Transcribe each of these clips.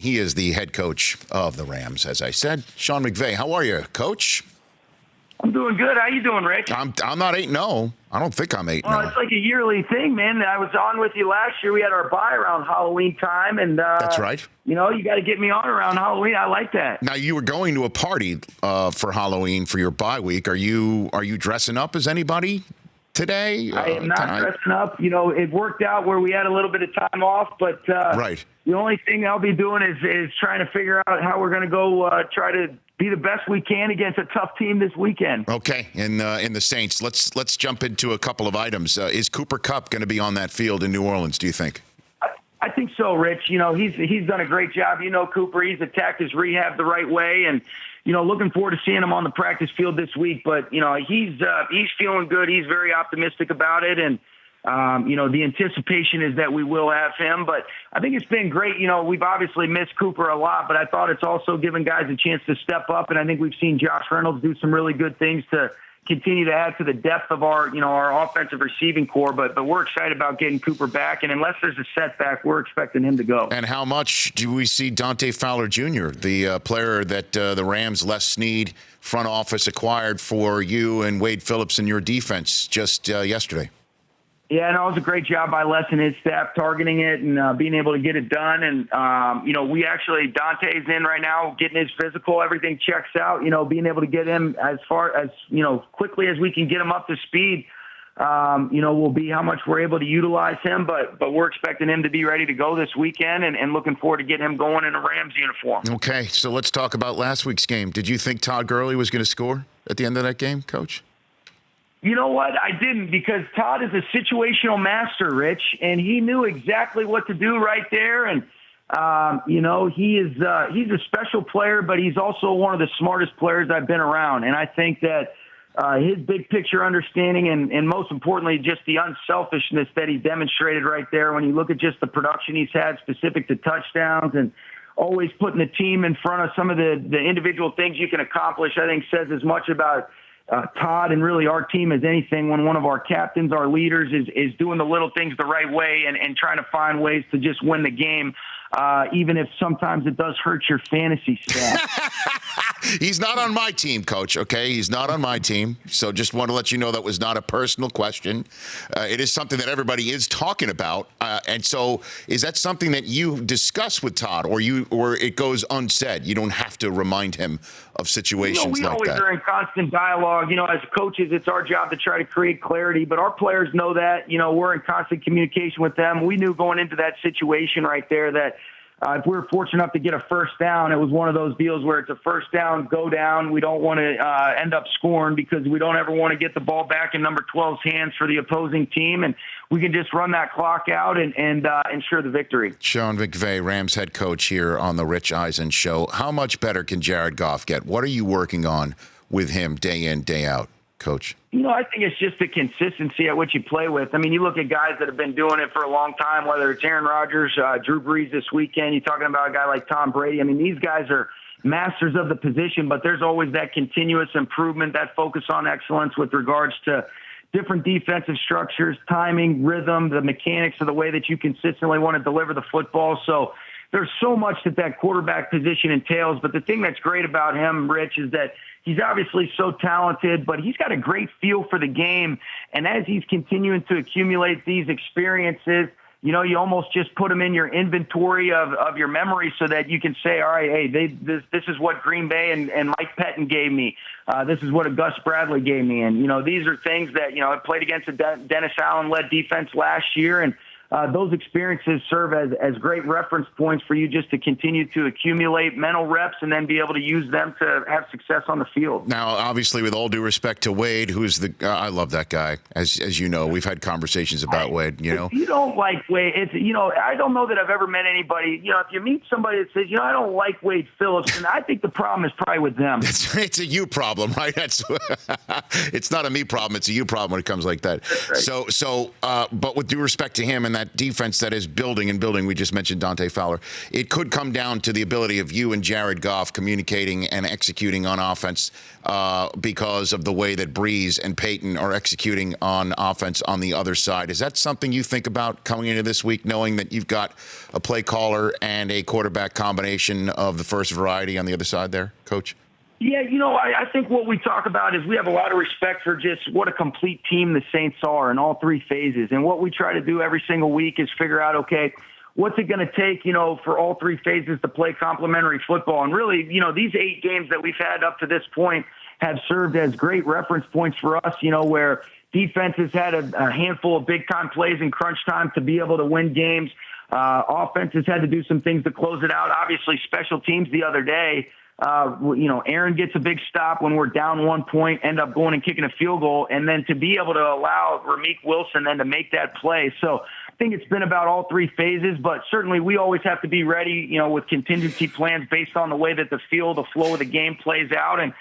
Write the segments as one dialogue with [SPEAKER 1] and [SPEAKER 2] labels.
[SPEAKER 1] He is the head coach of the Rams, as I said. Sean McVay, how are you, Coach?
[SPEAKER 2] I'm doing good. How you doing, Rich?
[SPEAKER 1] I'm not 8-0. I don't think I'm 8-0.
[SPEAKER 2] Well, it's like a yearly thing, man. I was on with you last year. We had our bye around Halloween time, and
[SPEAKER 1] That's right.
[SPEAKER 2] You got to get me on around Halloween. I like that.
[SPEAKER 1] Now, you were going to a party for Halloween for your bye week. Are you dressing up as anybody today?
[SPEAKER 2] I am not
[SPEAKER 1] tonight?
[SPEAKER 2] dressing up. It worked out where we had a little bit of time off, but
[SPEAKER 1] Right.
[SPEAKER 2] The only thing I'll be doing is trying to figure out how we're going to go try to be the best we can against a tough team this weekend.
[SPEAKER 1] Okay, in the Saints, let's jump into a couple of items. Is Cooper Kupp going to be on that field in New Orleans, do you think?
[SPEAKER 2] I think so, Rich. He's done a great job. Cooper, he's attacked his rehab the right way, and looking forward to seeing him on the practice field this week. But he's feeling good. He's very optimistic about it, and the anticipation is that we will have him. But I think it's been great. We've obviously missed Cooper a lot, but I thought it's also given guys a chance to step up, and I think we've seen Josh Reynolds do some really good things to continue to add to the depth of our offensive receiving core, but we're excited about getting Cooper back, and unless there's a setback, we're expecting him to go.
[SPEAKER 1] And how much do we see Dante Fowler Jr., the player that the Rams' Les Snead front office acquired for you and Wade Phillips in your defense just yesterday?
[SPEAKER 2] Yeah, and it was a great job by Les and his staff targeting it and being able to get it done. And, we actually, Dante's in right now getting his physical. Everything checks out. Being able to get him as far as, quickly as we can get him up to speed, will be how much we're able to utilize him. But we're expecting him to be ready to go this weekend and looking forward to getting him going in a Rams uniform.
[SPEAKER 1] Okay, so let's talk about last week's game. Did you think Todd Gurley was going to score at the end of that game, Coach?
[SPEAKER 2] You know what? I didn't, because Todd is a situational master, Rich, and he knew exactly what to do right there. And, he's a special player, but he's also one of the smartest players I've been around. And I think that his big picture understanding and most importantly, just the unselfishness that he demonstrated right there when you look at just the production he's had specific to touchdowns and always putting the team in front of some of the individual things you can accomplish, I think says as much about Todd and really our team as anything when one of our captains, our leaders, is doing the little things the right way and trying to find ways to just win the game, even if sometimes it does hurt your fantasy stats.
[SPEAKER 1] He's not on my team, Coach, okay? He's not on my team. So just want to let you know that was not a personal question. It is something that everybody is talking about. And so is that something that you discuss with Todd or it goes unsaid? You don't have to remind him of situations like that.
[SPEAKER 2] We always are in constant dialogue. As coaches, it's our job to try to create clarity. But our players know that. We're in constant communication with them. We knew going into that situation right there that if we were fortunate enough to get a first down, it was one of those deals where it's a first down, go down. We don't want to end up scoring because we don't ever want to get the ball back in number 12's hands for the opposing team. And we can just run that clock out and ensure the victory.
[SPEAKER 1] Sean McVay, Rams head coach here on the Rich Eisen Show. How much better can Jared Goff get? What are you working on with him day in, day out, Coach?
[SPEAKER 2] I think it's just the consistency at which you play with. I mean, you look at guys that have been doing it for a long time, whether it's Aaron Rodgers, Drew Brees this weekend. You're talking about a guy like Tom Brady. I mean, these guys are masters of the position, but there's always that continuous improvement, that focus on excellence with regards to different defensive structures, timing, rhythm, the mechanics of the way that you consistently want to deliver the football. So there's so much that quarterback position entails. But the thing that's great about him, Rich, is that he's obviously so talented, but he's got a great feel for the game. And as he's continuing to accumulate these experiences, you almost just put them in your inventory of your memory so that you can say, all right, hey, this is what Green Bay and Mike Pettin gave me. This is what a Gus Bradley gave me. And, these are things that, I played against a Dennis Allen-led defense last year, and those experiences serve as great reference points for you just to continue to accumulate mental reps and then be able to use them to have success on the field.
[SPEAKER 1] Now, obviously, with all due respect to Wade, who's I love that guy. As you know, we've had conversations about Wade,
[SPEAKER 2] If you don't like Wade, I don't know that I've ever met anybody, if you meet somebody that says, I don't like Wade Phillips, and I think the problem is probably with them.
[SPEAKER 1] It's a you problem, right? It's not a me problem. It's a you problem when it comes like that.
[SPEAKER 2] That's right.
[SPEAKER 1] So, but with due respect to him and that defense that is building and building. We just mentioned Dante Fowler. It could come down to the ability of you and Jared Goff communicating and executing on offense because of the way that Breeze and Peyton are executing on offense on the other side. Is that something you think about coming into this week, knowing that you've got a play caller and a quarterback combination of the first variety on the other side there, Coach?
[SPEAKER 2] Yeah, I think what we talk about is we have a lot of respect for just what a complete team the Saints are in all three phases. And what we try to do every single week is figure out, okay, what's it going to take, for all three phases to play complementary football? And really, these 8 games that we've had up to this point have served as great reference points for us, where defense has had a handful of big-time plays in crunch time to be able to win games. Offense has had to do some things to close it out. Obviously, special teams the other day, Aaron gets a big stop when we're down 1 point, end up going and kicking a field goal, and then to be able to allow Ramik Wilson then to make that play. So I think it's been about all three phases, but certainly we always have to be ready, with contingency plans based on the way that the flow of the game plays out. And,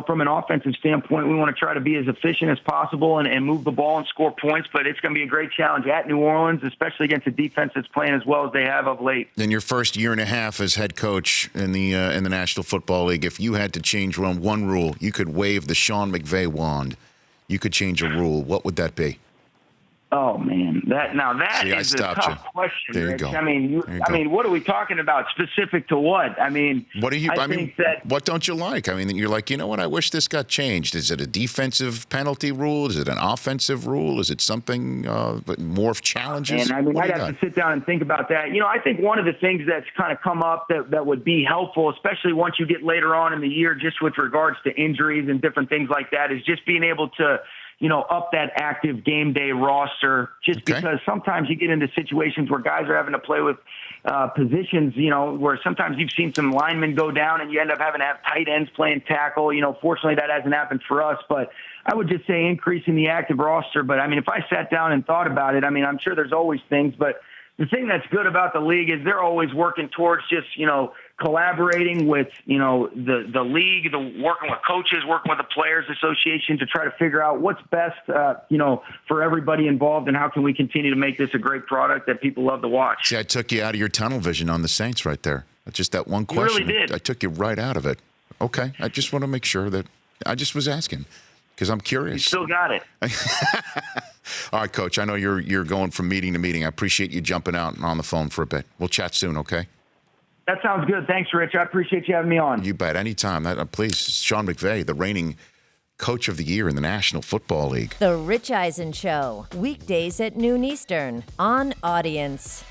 [SPEAKER 2] from an offensive standpoint, we want to try to be as efficient as possible and move the ball and score points, but it's going to be a great challenge at New Orleans, especially against a defense that's playing as well as they have of late.
[SPEAKER 1] In your first year and a half as head coach in the National Football League, if you had to change one rule, you could wave the Sean McVay wand, you could change a rule, what would that be?
[SPEAKER 2] Oh man, that is a tough question,
[SPEAKER 1] there you
[SPEAKER 2] Rich.
[SPEAKER 1] Go.
[SPEAKER 2] I mean, what are we talking about? Specific to what? I mean,
[SPEAKER 1] what don't you like? I mean, you're like, what? I wish this got changed. Is it a defensive penalty rule? Is it an offensive rule? Is it something more challenges?
[SPEAKER 2] And I'd have to sit down and think about that. I think one of the things that's kind of come up that would be helpful, especially once you get later on in the year, just with regards to injuries and different things like that, is just being able to up that active game day roster, just because sometimes you get into situations where guys are having to play with positions, where sometimes you've seen some linemen go down and you end up having to have tight ends playing tackle. Fortunately that hasn't happened for us, but I would just say increasing the active roster. But if I sat down and thought about it, I'm sure there's always things, but the thing that's good about the league is they're always working towards just, collaborating with, the league, working with coaches, working with the Players Association to try to figure out what's best, for everybody involved and how can we continue to make this a great product that people love to watch.
[SPEAKER 1] See, I took you out of your tunnel vision on the Saints right there. Just that one question.
[SPEAKER 2] You really did.
[SPEAKER 1] I took you right out of it. Okay. I just want to make sure that I just was asking because I'm curious.
[SPEAKER 2] You still got it.
[SPEAKER 1] All right, Coach, I know you're going from meeting to meeting. I appreciate you jumping out and on the phone for a bit. We'll chat soon, okay?
[SPEAKER 2] That sounds good. Thanks, Rich. I appreciate you having me on.
[SPEAKER 1] You bet. Anytime. Please, Sean McVay, the reigning Coach of the Year in the National Football League.
[SPEAKER 3] The Rich Eisen Show, weekdays at noon Eastern on Audience.